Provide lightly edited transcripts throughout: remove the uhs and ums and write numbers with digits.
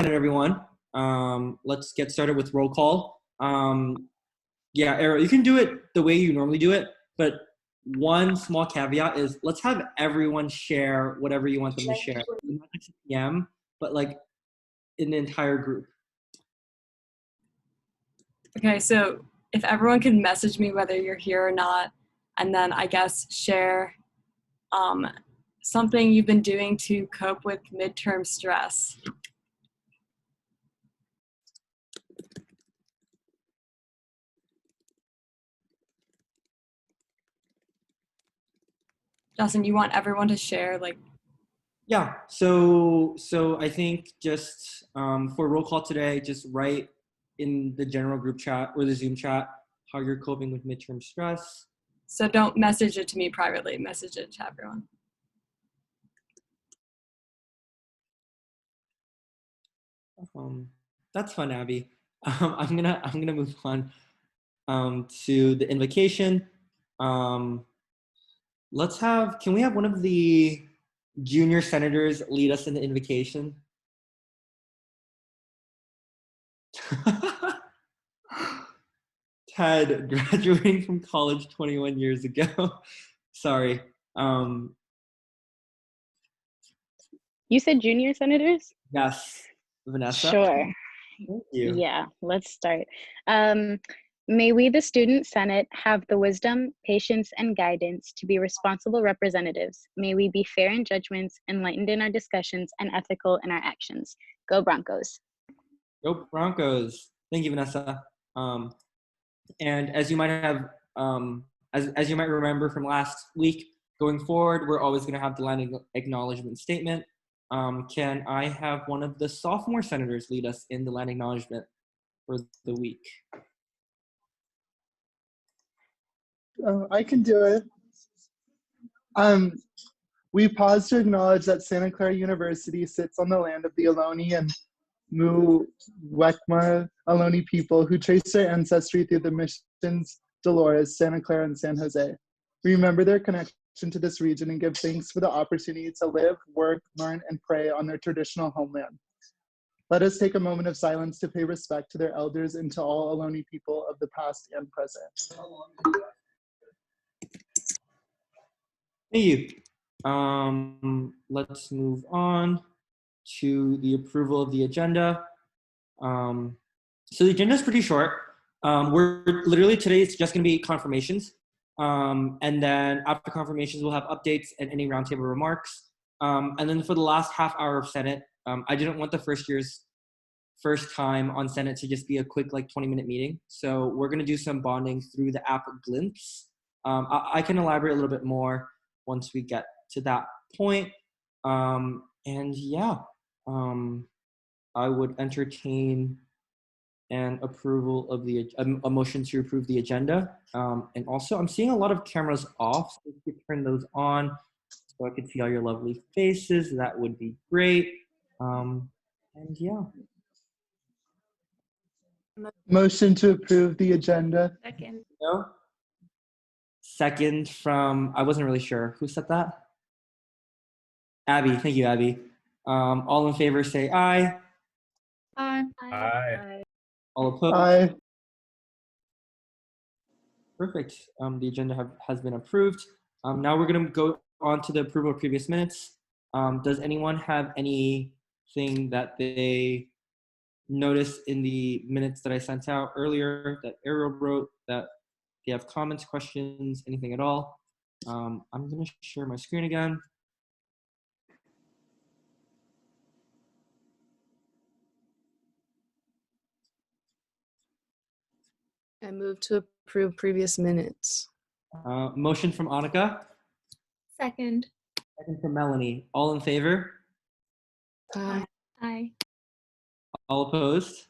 everyone. Let's get started with roll call. Yeah, Arrow, you can do it the way you normally do it, but one small caveat is let's have everyone share whatever you want them to share. Not just PM, but like in the entire group. Okay, so if everyone can message me whether you're here or not, and then I guess share something you've been doing to cope with midterm stress. Justin, you want everyone to share like? Yeah, so I think just for roll call today, just write in the general group chat or the Zoom chat how you're coping with midterm stress. So don't message it to me privately, message it to everyone. That's fun, Abby. I'm gonna move on to the invocation. Can we have one of the junior senators lead us in the invocation? Ted, graduating from college 21 years ago. Sorry. You said junior senators? Yes, Vanessa. Sure. Thank you. Yeah, let's start. May we, the Student Senate, have the wisdom, patience, and guidance to be responsible representatives. May we be fair in judgments, enlightened in our discussions, and ethical in our actions. Go Broncos. Go Broncos. Thank you, Vanessa. And as you might have, as you might remember from last week, going forward, we're always going to have the land acknowledgement statement. Can I have one of the sophomore senators lead us in the land acknowledgement for the week? I can do it. We pause to acknowledge that Santa Clara University sits on the land of the Ohlone and Muwekma Ohlone people who trace their ancestry through the missions Dolores, Santa Clara, and San Jose. We remember their connection to this region and give thanks for the opportunity to live, work, learn, and pray on their traditional homeland. Let us take a moment of silence to pay respect to their elders and to all Ohlone people of the past and present. Thank you. Let's move on to the approval of the agenda. So the agenda is pretty short. We're literally today it's just going to be confirmations. And then after confirmations, we'll have updates and any roundtable remarks. And then for the last half hour of Senate, I didn't want the first year's first time on Senate to just be a quick like 20-minute meeting. So we're going to do some bonding through the app Glimpse. I can elaborate a little bit more once we get to that point. And yeah, I would entertain an approval of a motion to approve the agenda. And also I'm seeing a lot of cameras off, so if you could turn those on so I can see all your lovely faces, that would be great. And yeah. Motion to approve the agenda. Second. No? Second from, I wasn't really sure. Who said that? Abby, thank you, Abby. All in favor say aye. Aye. Aye. All opposed? Aye. Perfect. The agenda has been approved. Now we're going to go on to the approval of previous minutes. Does anyone have anything that they noticed in the minutes that I sent out earlier that Ariel wrote that they have comments, questions, anything at all? I'm going to share my screen again. I move to approve previous minutes. Motion from Annika. Second. Second from Melanie. All in favor? Aye. Aye. All opposed?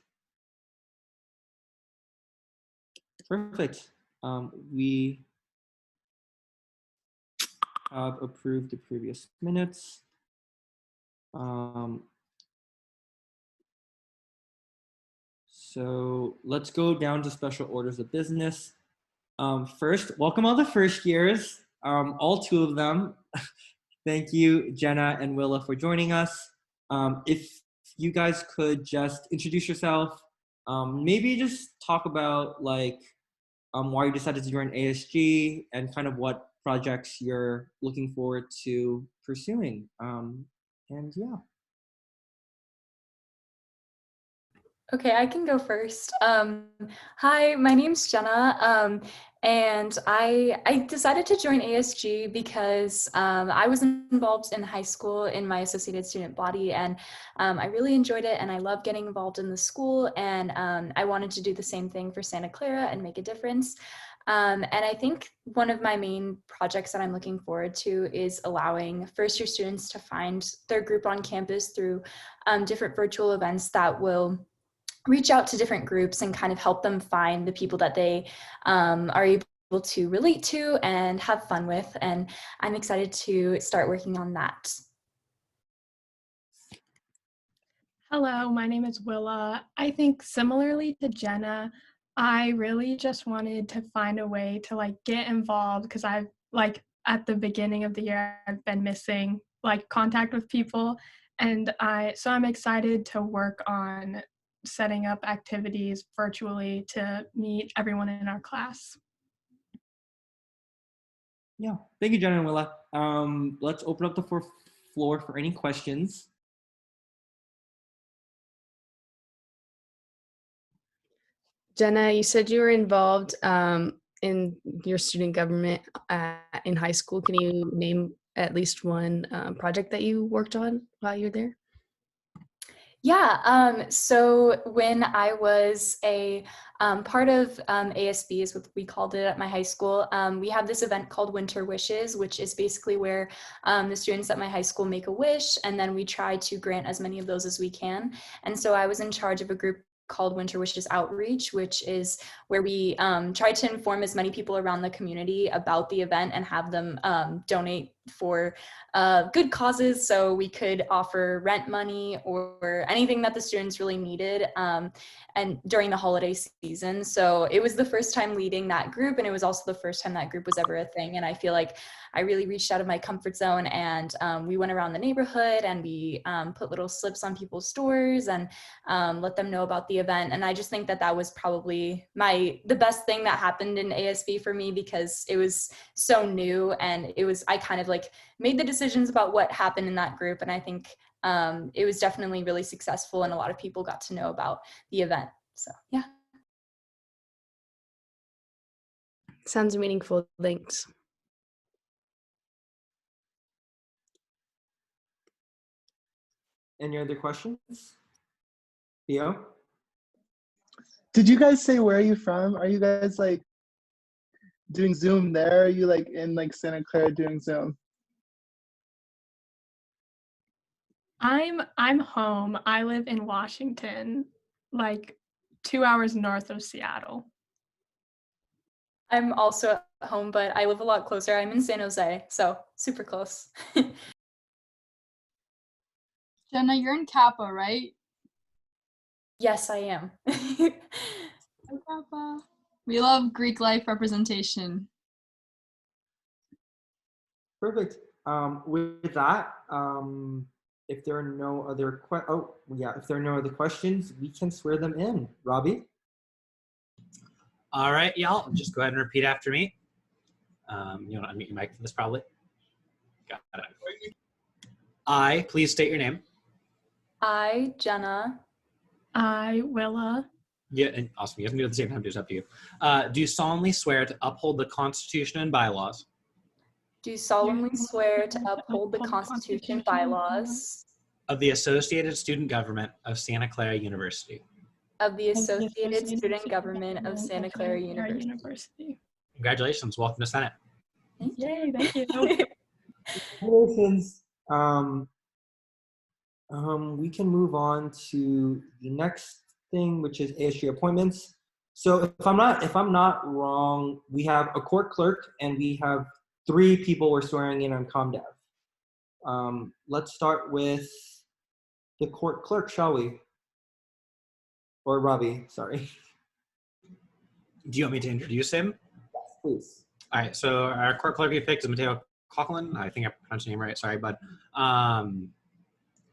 Perfect. We have approved the previous minutes. So let's go down to special orders of business. First, welcome all the first years, all two of them. Thank you, Jenna and Willa, for joining us. If you guys could just introduce yourself, maybe just talk about like why you decided to join ASG and kind of what projects you're looking forward to pursuing. And yeah. Okay, I can go first. Hi, my name's Jenna, and I decided to join ASG because I was involved in high school in my associated student body, and I really enjoyed it, and I love getting involved in the school, and I wanted to do the same thing for Santa Clara and make a difference. And I think one of my main projects that I'm looking forward to is allowing first-year students to find their group on campus through different virtual events that will reach out to different groups and kind of help them find the people that they are able to relate to and have fun with. And I'm excited to start working on that. Hello, my name is Willa. I think similarly to Jenna, I really just wanted to find a way to like get involved because I've like at the beginning of the year I've been missing like contact with people, and I'm excited to work on setting up activities virtually to meet everyone in our class. Yeah, thank you, Jenna and Willa. Let's open up the floor for any questions. Jenna, you said you were involved in your student government in high school. Can you name at least one project that you worked on while you were there? Yeah, so when I was a part of ASB is what we called it at my high school, we have this event called Winter Wishes, which is basically where the students at my high school make a wish, and then we try to grant as many of those as we can. And so I was in charge of a group called Winter Wishes Outreach, which is where we try to inform as many people around the community about the event and have them donate for good causes. So we could offer rent money or anything that the students really needed and during the holiday season. So it was the first time leading that group, and it was also the first time that group was ever a thing. And I feel like I really reached out of my comfort zone, and we went around the neighborhood and we put little slips on people's doors and let them know about the event. And I just think that that was probably the best thing that happened in ASB for me, because it was so new, and I kind of like made the decisions about what happened in that group. And I think it was definitely really successful, and a lot of people got to know about the event. So yeah. Sounds meaningful. Thanks. Any other questions? Theo? Did you guys say where are you from? Are you guys like doing Zoom there? Are you like in like Santa Clara doing Zoom? I'm home. I live in Washington, like 2 hours north of Seattle. I'm also at home, but I live a lot closer. I'm in San Jose, so super close. Jenna, you're in Kappa, right? Yes, I am. Hi, Kappa. We love Greek life representation. Perfect. With that, if there are no other if there are no other questions, we can swear them in. Robbie? All right, y'all, just go ahead and repeat after me. You want to unmute your mic for this, probably? Got it. I, please state your name. I, Jenna. I, Willa. Yeah, and awesome. You have to do it at the same time, it's up to you. Do solemnly swear to uphold the Constitution and bylaws Do solemnly swear to uphold the Constitution and bylaws of the Associated Student Government of Santa Clara University. of the Associated Student Government of Santa Clara University. Congratulations. Welcome to Senate. Yay, thank you. Congratulations. We can move on to the next thing, which is ASU appointments. So if I'm not wrong, we have a court clerk and we have 3 people we're swearing in on ComDev. Let's start with the court clerk, shall we? Or Robbie, sorry. Do you want me to introduce him? Yes, please. All right, so our court clerk we picked is Mateo Coughlin. I think I pronounced your name right, sorry, bud.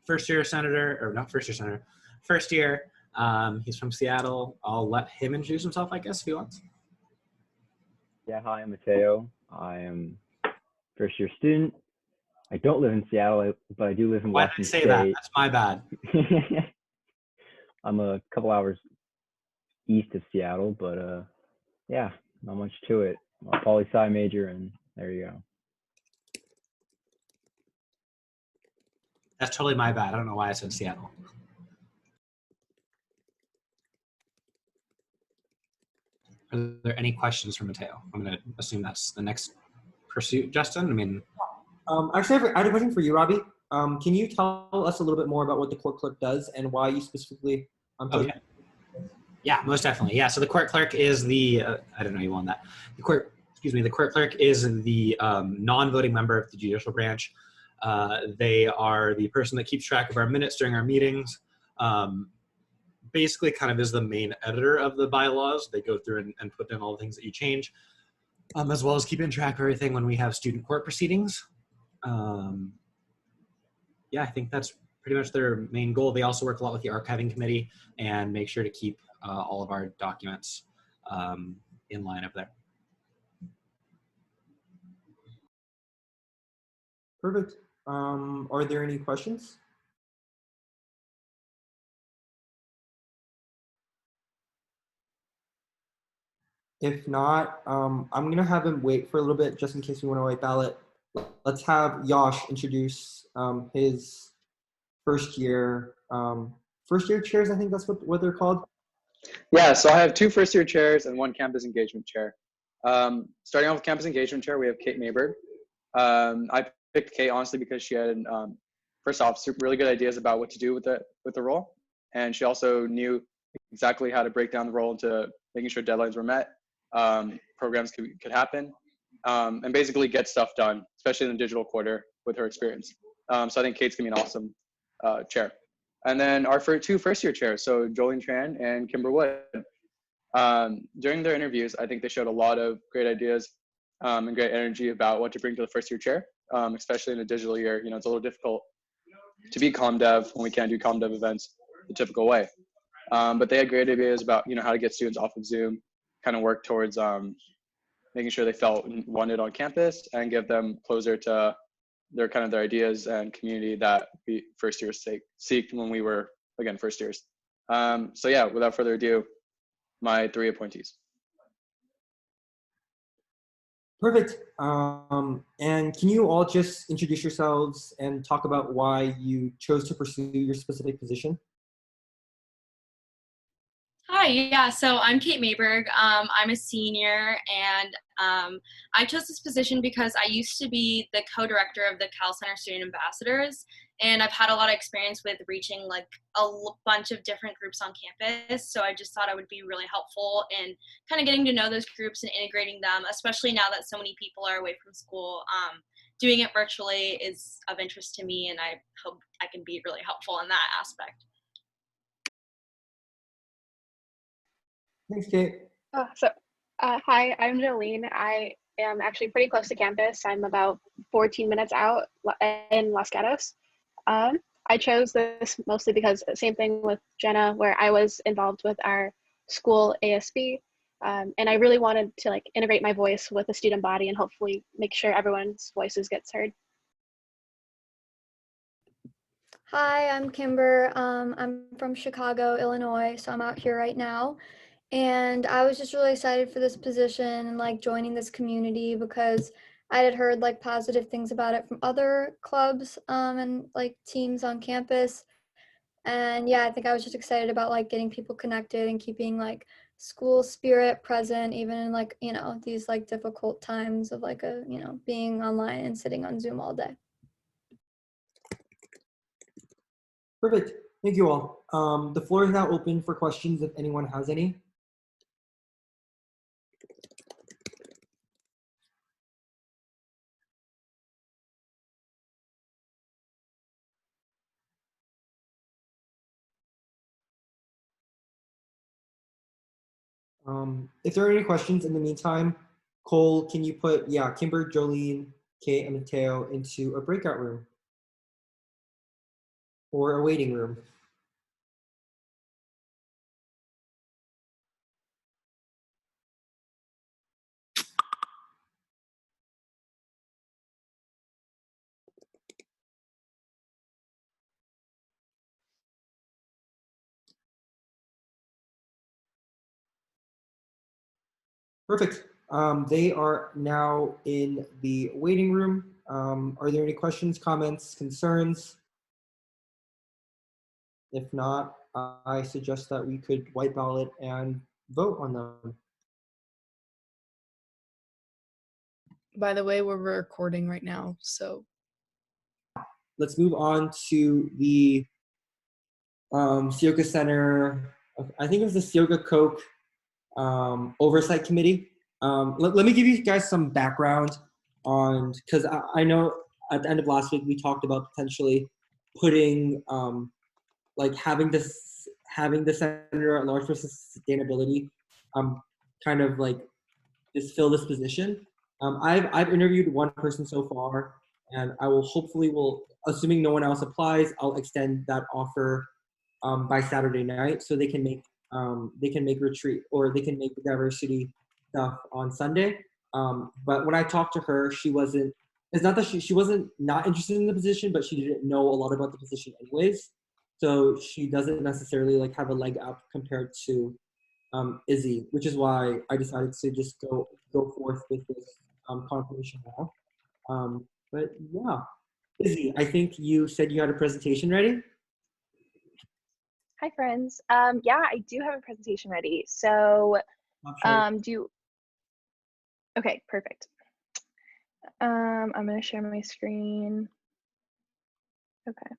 first year senator, or not first year senator, first year. He's from Seattle. I'll let him introduce himself, I guess, if he wants. Yeah, hi, I'm Mateo. I am first year student. I don't live in Seattle, but I do live in Why did I Washington say State. that? That's my bad. I'm a couple hours east of Seattle, but yeah, not much to it. I'm a poli-sci major, and there you go. That's totally my bad. I don't know why I said Seattle. Are there any questions for Mateo? I'm going to assume that's the next pursuit, Justin. I mean, Actually, I had a question for you, Robbie. Can you tell us a little bit more about what the court clerk does and why you specifically? Okay. Yeah, most definitely. Yeah, so the court clerk is the, I don't know you on that. The court clerk is the non-voting member of the judicial branch. They are the person that keeps track of our minutes during our meetings. Basically kind of is the main editor of the bylaws. They go through and put in all the things that you change, as well as keeping track of everything when we have student court proceedings. Yeah, I think that's pretty much their main goal. They also work a lot with the archiving committee and make sure to keep all of our documents in line up there. Perfect. Are there any questions? If not, I'm going to have him wait for a little bit just in case we want to wait ballot. Let's have Yash introduce his first year chairs. I think that's what they're called. Yeah, so I have 2 first-year chairs and 1 campus engagement chair. Starting off with campus engagement chair, we have Kate Mayberg. I picked Kate honestly because she had, first off, really good ideas about what to do with the role, and she also knew exactly how to break down the role into making sure deadlines were met, programs could happen, and basically get stuff done, especially in the digital quarter with her experience. So I think Kate's gonna be an awesome chair. And then our 2 first-year chairs, so Jolene Tran and Kimber Wood. During their interviews, I think they showed a lot of great ideas and great energy about what to bring to the first-year chair, especially in a digital year. You know, it's a little difficult to be comm dev when we can't do comm dev events the typical way. But they had great ideas about, you know, how to get students off of Zoom, kind of work towards making sure they felt wanted on campus and give them closer to their ideas and community that we first years seeked when we were, again, first years. So yeah, without further ado, my 3 appointees. Perfect. And can you all just introduce yourselves and talk about why you chose to pursue your specific position? Hi, yeah, so I'm Kate Mayberg. I'm a senior, and I chose this position because I used to be the co-director of the Cal Center Student Ambassadors, and I've had a lot of experience with reaching like a bunch of different groups on campus, so I just thought I would be really helpful in kind of getting to know those groups and integrating them, especially now that so many people are away from school. Doing it virtually is of interest to me, and I hope I can be really helpful in that aspect. Thanks, Kate. Hi, I'm Jolene. I am actually pretty close to campus. I'm about 14 minutes out in Los Gatos. I chose this mostly because same thing with Jenna, where I was involved with our school ASB, and I really wanted to like integrate my voice with the student body and hopefully make sure everyone's voices gets heard. Hi, I'm Kimber. I'm from Chicago, Illinois, so I'm out here right now. And I was just really excited for this position and like joining this community because I had heard like positive things about it from other clubs and like teams on campus. And yeah, I think I was just excited about like getting people connected and keeping like school spirit present, even in like, you know, these like difficult times of like being online and sitting on Zoom all day. Perfect. Thank you all. The floor is now open for questions if anyone has any. If there are any questions in the meantime, Cole, can you put, Kimber, Jolene, Kate, and Mateo into a breakout room? or a waiting room? Perfect. They are now in the waiting room. Are there any questions, comments, concerns? If not, I suggest that we could white ballot and vote on them. By the way, we're recording right now, so. Let's move on to the Seoka Center. I think it was the Seoka Koch Oversight Committee. Let me give you guys some background on, because I know at the end of last week we talked about potentially putting like having the Senator at Large for Sustainability kind of like just fill this position. I've interviewed one person so far, and I will hopefully assuming no one else applies, I'll extend that offer by Saturday night, so they can make retreat, or they can make the diversity stuff on Sunday. But when I talked to her, she wasn't. It's not that she wasn't not interested in the position, but she didn't know a lot about the position anyways. So she doesn't necessarily like have a leg up compared to Izzy, which is why I decided to just go forth with this confirmation now. But yeah, Izzy, I think you said you had a presentation ready. Hi, friends. Yeah, I do have a presentation ready. So, okay, perfect. I'm going to share my screen. Okay.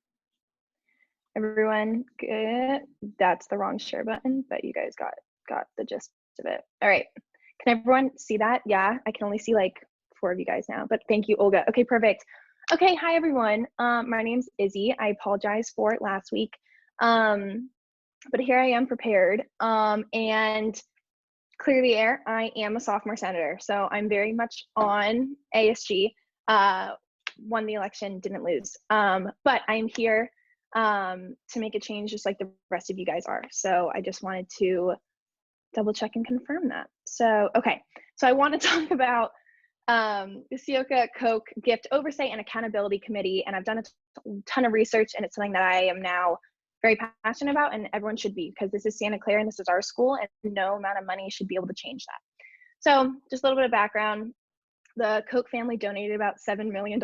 Everyone, good. That's the wrong share button, but you guys got the gist of it. All right. Can everyone see that? Yeah, I can only see like 4 of you guys now, but thank you, Olga. Okay, perfect. Okay, hi, everyone. My name's Izzy. I apologize for it last week. But here I am prepared, and clear the air, I am a sophomore senator, so I'm very much on ASG, won the election, didn't lose, but I'm here to make a change just like the rest of you guys are, so I just wanted to double check and confirm that. So, okay, so I want to talk about the Seoka Koch Gift Oversight and Accountability Committee, and I've done a ton of research, and it's something that I am now very passionate about, and everyone should be, because this is Santa Clara and this is our school, and no amount of money should be able to change that. So just a little bit of background. The Koch family donated about $7 million,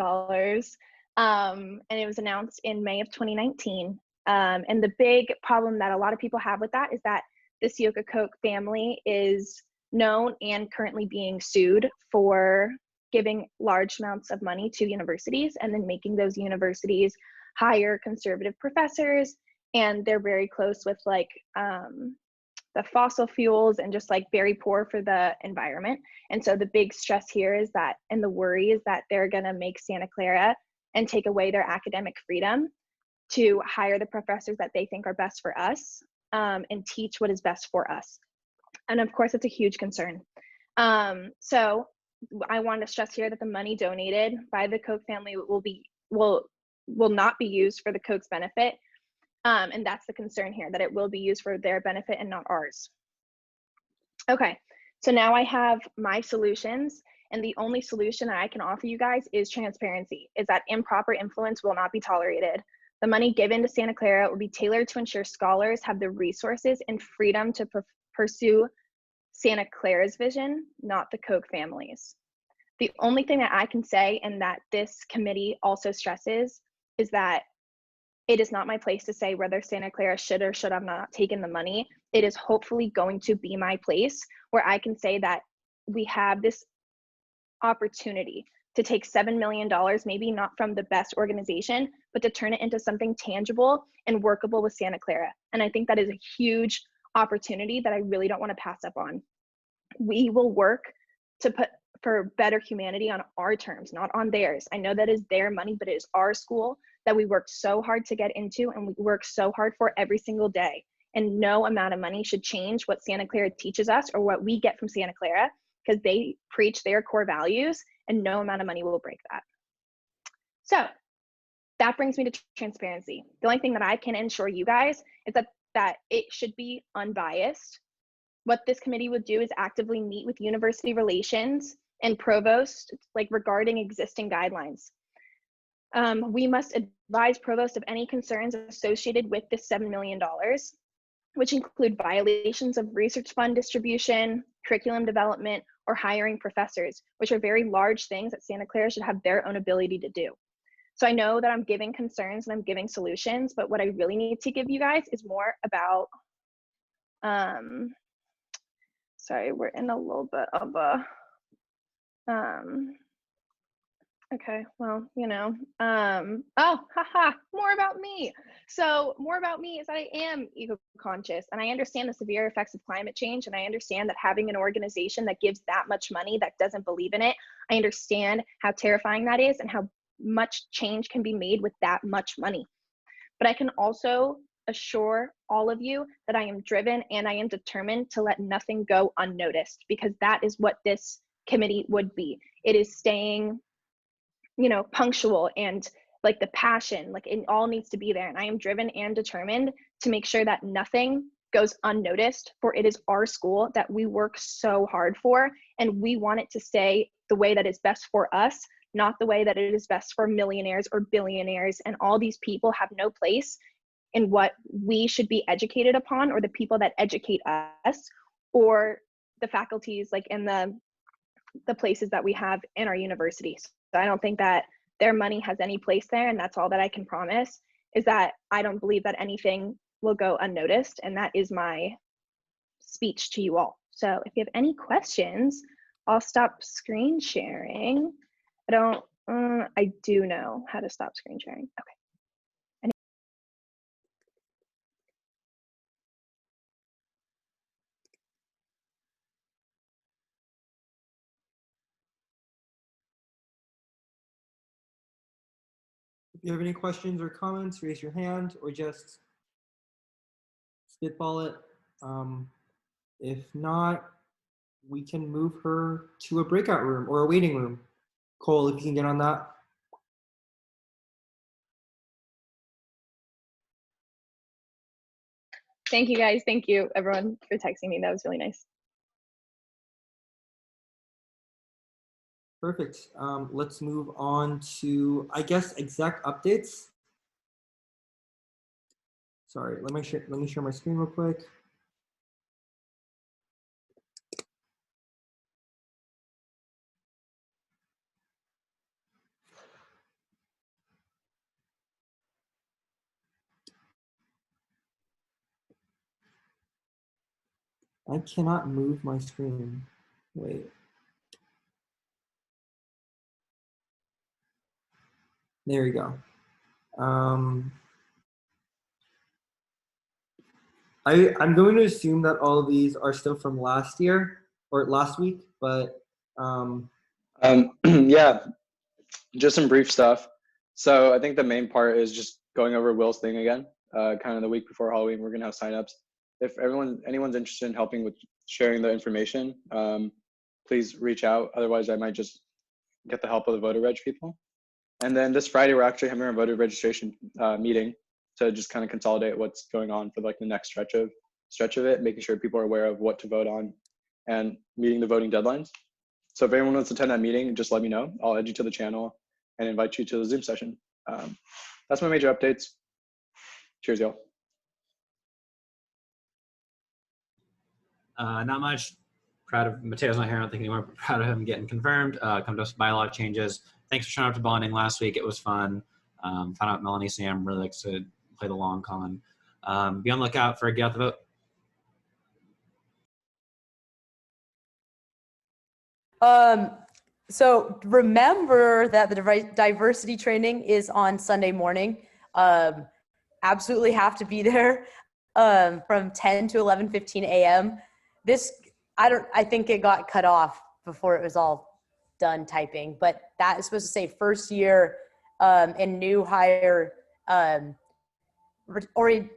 and it was announced in May of 2019. And the big problem that a lot of people have with that is that the Seoka Koch family is known and currently being sued for giving large amounts of money to universities and then making those universities hire conservative professors, and they're very close with like the fossil fuels and just like very poor for the environment. And so the big stress here is that, and the worry is that they're gonna make Santa Clara and take away their academic freedom to hire the professors that they think are best for us, and teach what is best for us. And of course, it's a huge concern. So I want to stress here that the money donated by the Koch family will not be used for the Koch's benefit. And that's the concern here, that it will be used for their benefit and not ours. Okay, so now I have my solutions, and the only solution that I can offer you guys is transparency, is that improper influence will not be tolerated. The money given to Santa Clara will be tailored to ensure scholars have the resources and freedom to pursue Santa Clara's vision, not the Koch family's. The only thing that I can say, and that this committee also stresses, is that it is not my place to say whether Santa Clara should or should have not taken the money. It is hopefully going to be my place where I can say that we have this opportunity to take $7 million, maybe not from the best organization, but to turn it into something tangible and workable with Santa Clara. And I think that is a huge opportunity that I really don't want to pass up on. We will work to put for better humanity on our terms, not on theirs. I know that is their money, but it is our school that we work so hard to get into, and we work so hard for every single day. And no amount of money should change what Santa Clara teaches us or what we get from Santa Clara, because they preach their core values, and no amount of money will break that. So that brings me to transparency. The only thing that I can ensure you guys is that it should be unbiased. What this committee would do is actively meet with university relations and provost, like regarding existing guidelines. We must advise provost of any concerns associated with this $7 million, which include violations of research fund distribution, curriculum development, or hiring professors, which are very large things that Santa Clara should have their own ability to do. So I know that I'm giving concerns and I'm giving solutions, but what I really need to give you guys is more about, sorry, we're in a little bit of a, okay, well, you know, oh, haha, more about me. So more about me is that I am eco-conscious, and I understand the severe effects of climate change, and I understand that having an organization that gives that much money that doesn't believe in it, I understand how terrifying that is and how much change can be made with that much money. But I can also assure all of you that I am driven and I am determined to let nothing go unnoticed, because that is what this committee would be. It is staying, you know, punctual, and like the passion, like it all needs to be there. And I am driven and determined to make sure that nothing goes unnoticed, for it is our school that we work so hard for, and we want it to stay the way that is best for us, not the way that it is best for millionaires or billionaires. And all these people have no place in what we should be educated upon, or the people that educate us, or the faculties, like in the places that we have in our universities. So I don't think that their money has any place there, and that's all that I can promise, is that I don't believe that anything will go unnoticed, and that is my speech to you all. So if you have any questions, I'll stop screen sharing. I do know how to stop screen sharing. Okay. If you have any questions or comments, raise your hand or just spitball it. If not, we can move her to a breakout room or a waiting room. Cole, if you can get on that. Thank you guys. Thank you everyone for texting me. That was really nice. Perfect. Let's move on to, I guess, exec updates. Sorry, let me share my screen real quick. I cannot move my screen. Wait. There we go. I'm going to assume that all of these are still from last year or last week, but yeah, just some brief stuff. So I think the main part is just going over Will's thing again. Kind of the week before Halloween, we're gonna have signups. If anyone's interested in helping with sharing the information, please reach out. Otherwise, I might just get the help of the voter reg people. And then this Friday, we're actually having our voter registration meeting to just kind of consolidate what's going on for like the next stretch of it, making sure people are aware of what to vote on and meeting the voting deadlines. So if anyone wants to attend that meeting, just let me know. I'll add you to the channel and invite you to the Zoom session. That's my major updates. Cheers, y'all. Not much. Proud of Mateo's not here. I don't think anymore. Proud of him getting confirmed. Come to us bylaw changes. Thanks for showing up to bonding last week. It was fun. Found out Melanie Sam really likes to play the long con. Be on the lookout for Get Out the Vote. So remember that the diversity training is on Sunday morning. Absolutely have to be there from 10 to 11:15 a.m. I think it got cut off before it was all done typing, but that is supposed to say first year and new hire retreat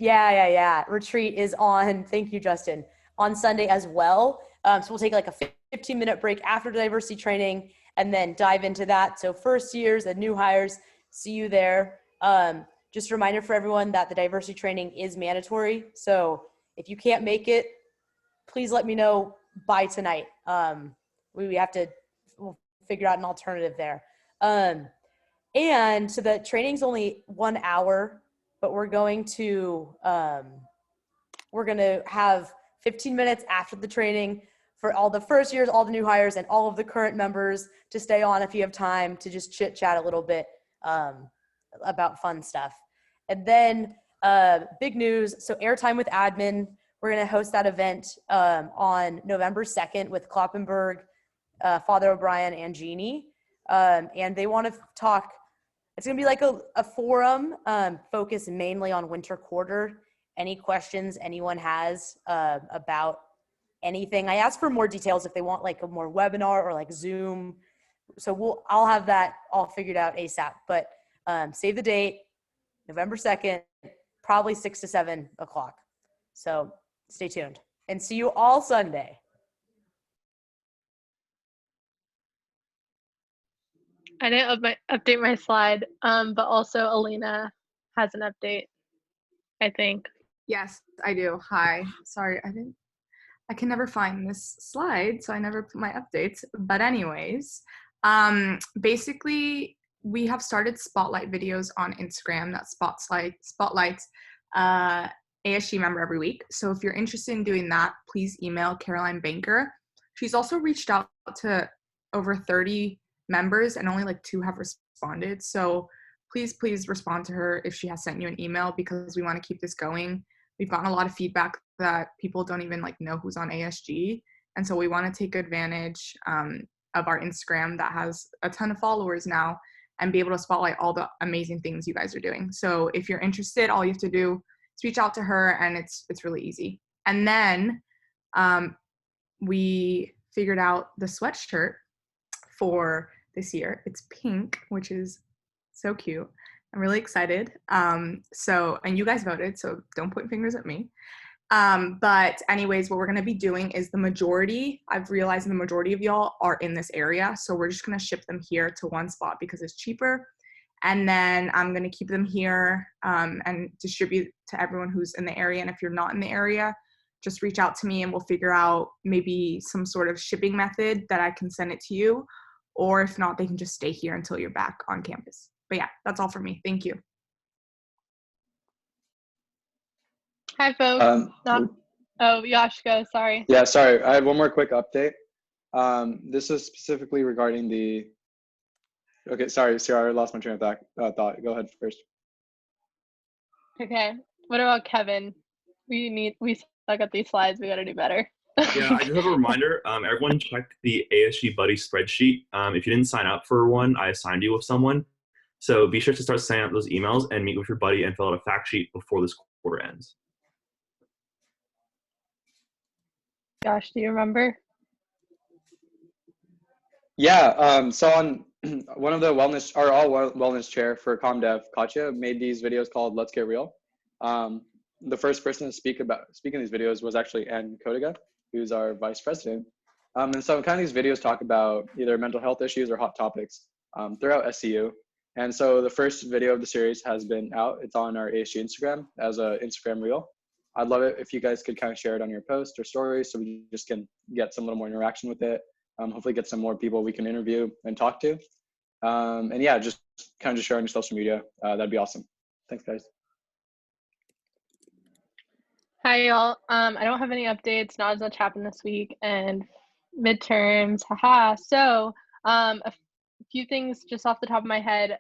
is on, thank you, Justin, on Sunday as well. So we'll take like a 15-minute break after diversity training and then dive into that. So first years and new hires, see you there. Just a reminder for everyone that the diversity training is mandatory. So if you can't make it, please let me know by tonight. We have to we'll figure out an alternative there. And so the training's only 1 hour, but we're going to have 15 minutes after the training for all the first years, all the new hires, and all of the current members to stay on if you have time to just chit chat a little bit about fun stuff. And then big news, so Airtime with Admin, we're going to host that event on November 2nd with Kloppenberg, Father O'Brien, and Jeannie. And they want to talk, it's going to be like a forum focused mainly on winter quarter. Any questions anyone has about anything. I asked for more details if they want like a more webinar or like Zoom. So I'll have that all figured out ASAP. But save the date, November 2nd, probably 6 to 7 o'clock. So stay tuned and see you all Sunday. I didn't update my slide, but also Alina has an update, I think. Yes, I do. Hi. Sorry, I can never find this slide, so I never put my updates. But anyways, basically we have started spotlight videos on Instagram that spotlights ASG member every week. So if you're interested in doing that, please email Caroline Banker. She's also reached out to over 30 members and only like 2 have responded. So please respond to her if she has sent you an email, because we want to keep this going. We've gotten a lot of feedback that people don't even like know who's on ASG. And so we want to take advantage of our Instagram that has a ton of followers now and be able to spotlight all the amazing things you guys are doing. So if you're interested, all you have to do is reach out to her, and it's really easy. And then we figured out the sweatshirt for this year. It's pink, which is so cute. I'm really excited. And you guys voted, so don't point fingers at me. But anyways, what we're going to be doing is I've realized the majority of y'all are in this area. So we're just going to ship them here to one spot because it's cheaper. And then I'm going to keep them here and distribute to everyone who's in the area. And if you're not in the area, just reach out to me and we'll figure out maybe some sort of shipping method that I can send it to you. Or if not, they can just stay here until you're back on campus. But yeah, that's all for me. Thank you. Hi, folks. Yashka, sorry. Yeah, sorry. I have one more quick update. This is specifically regarding the. Okay, sorry, Sarah, I lost my train of thought. Go ahead first. Okay. What about Kevin? We suck at these slides. We got to do better. Yeah, I just have a reminder. Everyone check the ASG Buddy spreadsheet. If you didn't sign up for one, I assigned you with someone. So be sure to start sending out those emails and meet with your buddy and fill out a fact sheet before this quarter ends. Josh, do you remember? Yeah, so on one of the wellness chair for ComDev, Katya, made these videos called Let's Get Real. The first person to speak in these videos was actually Ann Kodiga, who's our vice president. And so kind of these videos talk about either mental health issues or hot topics throughout SCU. And so the first video of the series has been out. It's on our ASG Instagram as a Instagram reel. I'd love it if you guys could kind of share it on your post or stories so we just can get some little more interaction with it. Hopefully get some more people we can interview and talk to. And yeah, just kind of just share on your social media. That'd be awesome. Thanks, guys. Hi, y'all. I don't have any updates. Not as much happened this week, and midterms, haha. So a few things just off the top of my head.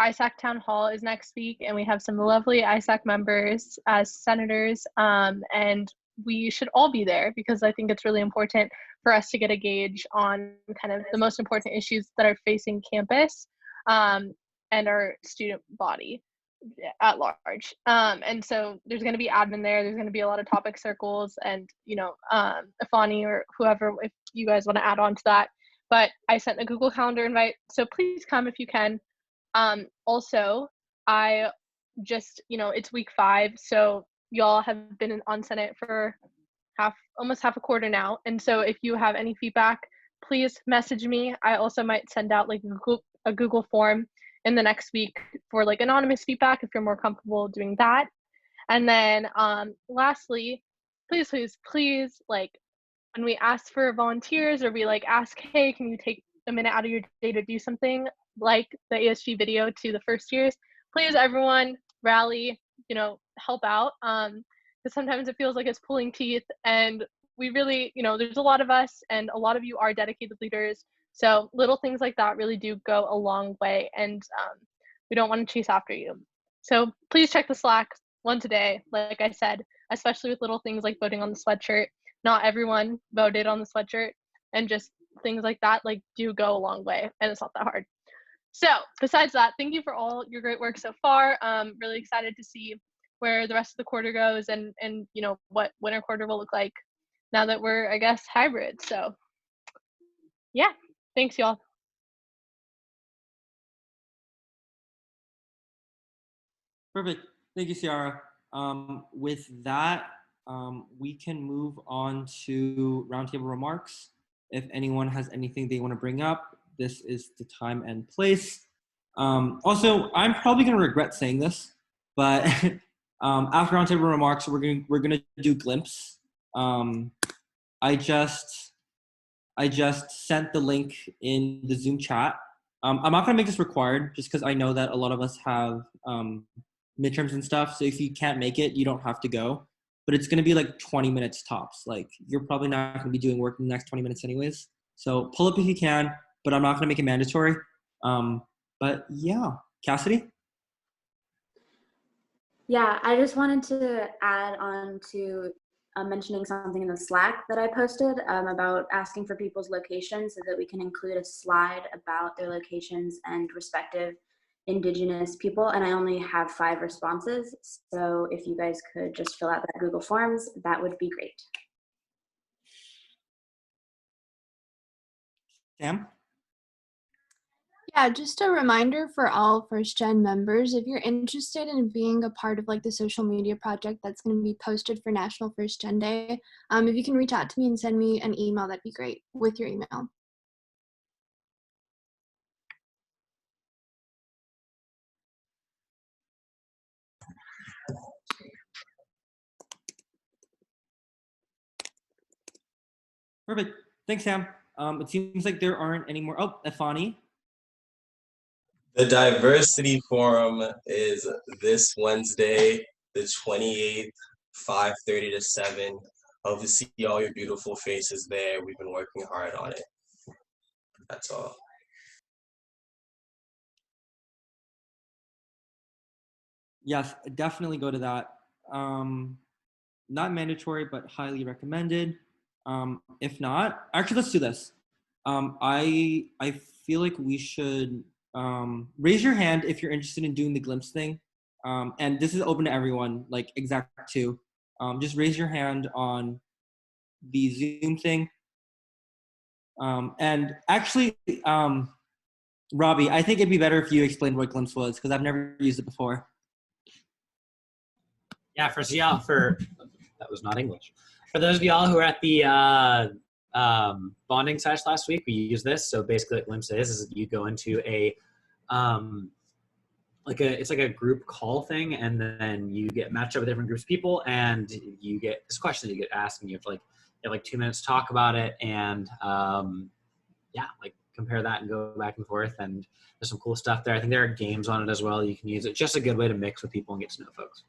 ISAC Town Hall is next week, and we have some lovely ISAC members as senators, and we should all be there because I think it's really important for us to get a gauge on kind of the most important issues that are facing campus and our student body at large. And so there's going to be admin there. There's going to be a lot of topic circles and, Afani or whoever, if you guys want to add on to that. But I sent a Google Calendar invite, so please come if you can. Also, I just, it's week 5, so y'all have been on Senate for almost half a quarter now. And so if you have any feedback, please message me. I also might send out like a Google form in the next week for like anonymous feedback if you're more comfortable doing that. And then lastly, please, like when we ask for volunteers or we like ask, hey, can you take a minute out of your day to do something like the ASG video to the first years, please everyone rally, help out. Because sometimes it feels like it's pulling teeth, and we really, there's a lot of us and a lot of you are dedicated leaders. So little things like that really do go a long way, and we don't want to chase after you. So please check the Slack once a day, like I said, especially with little things like voting on the sweatshirt. Not everyone voted on the sweatshirt, and just things like that like do go a long way, and it's not that hard. So besides that, thank you for all your great work so far. Really excited to see where the rest of the quarter goes, and what winter quarter will look like now that we're, I guess, hybrid. So yeah, thanks y'all. Perfect. Thank you, Ciara. With that, we can move on to roundtable remarks. If anyone has anything they want to bring up, this is the time and place. Also, I'm probably going to regret saying this, but after roundtable remarks, we're gonna do glimpse. I just sent the link in the Zoom chat. I'm not gonna make this required just because I know that a lot of us have midterms and stuff. So if you can't make it, you don't have to go. But it's gonna be like 20 minutes tops. Like you're probably not gonna be doing work in the next 20 minutes anyways. So pull up if you can, but I'm not gonna make it mandatory. But yeah, Cassidy? Yeah, I just wanted to add on to mentioning something in the Slack that I posted about asking for people's locations so that we can include a slide about their locations and respective Indigenous people. And I only have 5 responses. So if you guys could just fill out that Google Forms, that would be great. Sam? Yeah, just a reminder for all first gen members, if you're interested in being a part of like the social media project that's going to be posted for National First Gen Day, if you can reach out to me and send me an email, that'd be great with your email. Perfect. Thanks, Sam. It seems like there aren't any more. Oh, Efani. The Diversity Forum is this Wednesday, the 28th, 5:30 to 7. Hope to see all your beautiful faces there. We've been working hard on it. That's all. Yes, definitely go to that. Not mandatory, but highly recommended. If not, actually, let's do this. I feel like we should raise your hand if you're interested in doing the glimpse thing. And this is open to everyone, like exact 2. Just raise your hand on the Zoom thing. And actually, Robbie, I think it'd be better if you explained what glimpse was because I've never used it before. Yeah, that was not English. For those of y'all who are at the bonding sesh last week, we used this. So basically what glimpse is you go into it's like a group call thing, and then you get matched up with different groups of people, and you get this question that you get asked, and you have like 2 minutes to talk about it, and compare that and go back and forth. And there's some cool stuff there. I think there are games on it as well. You can use it. Just a good way to mix with people and get to know folks.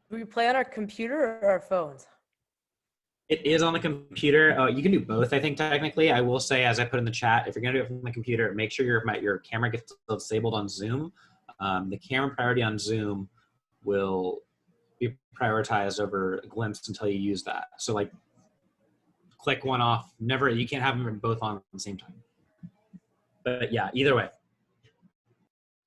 Do we play on our computer or our phones? It is on the computer. You can do both, I think, technically. I will say, as I put in the chat, if you're going to do it from the computer, make sure your camera gets disabled on Zoom. The camera priority on Zoom will be prioritized over Glimpse until you use that. So, like, click one off. You can't have them both on at the same time. But, yeah, either way.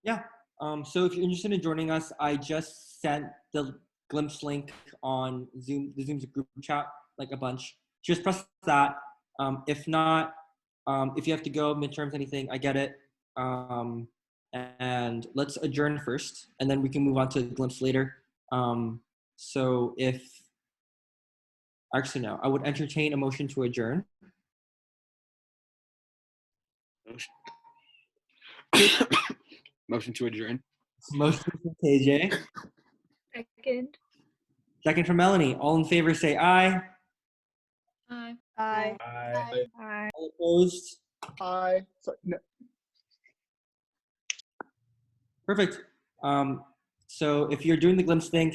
Yeah. So if you're interested in joining us, I just sent the Glimpse link on Zoom, the Zoom's group chat, like a bunch. Just press that. If not, if you have to go, midterms, anything, I get it. And let's adjourn first, and then we can move on to Glimpse later. So actually no, I would entertain a motion to adjourn. Motion to adjourn. Motion from KJ. Second. Second from Melanie. All in favor say aye. Aye. Aye. Aye. All opposed? Aye. Sorry, no. Perfect. So if you're doing the glimpse thing,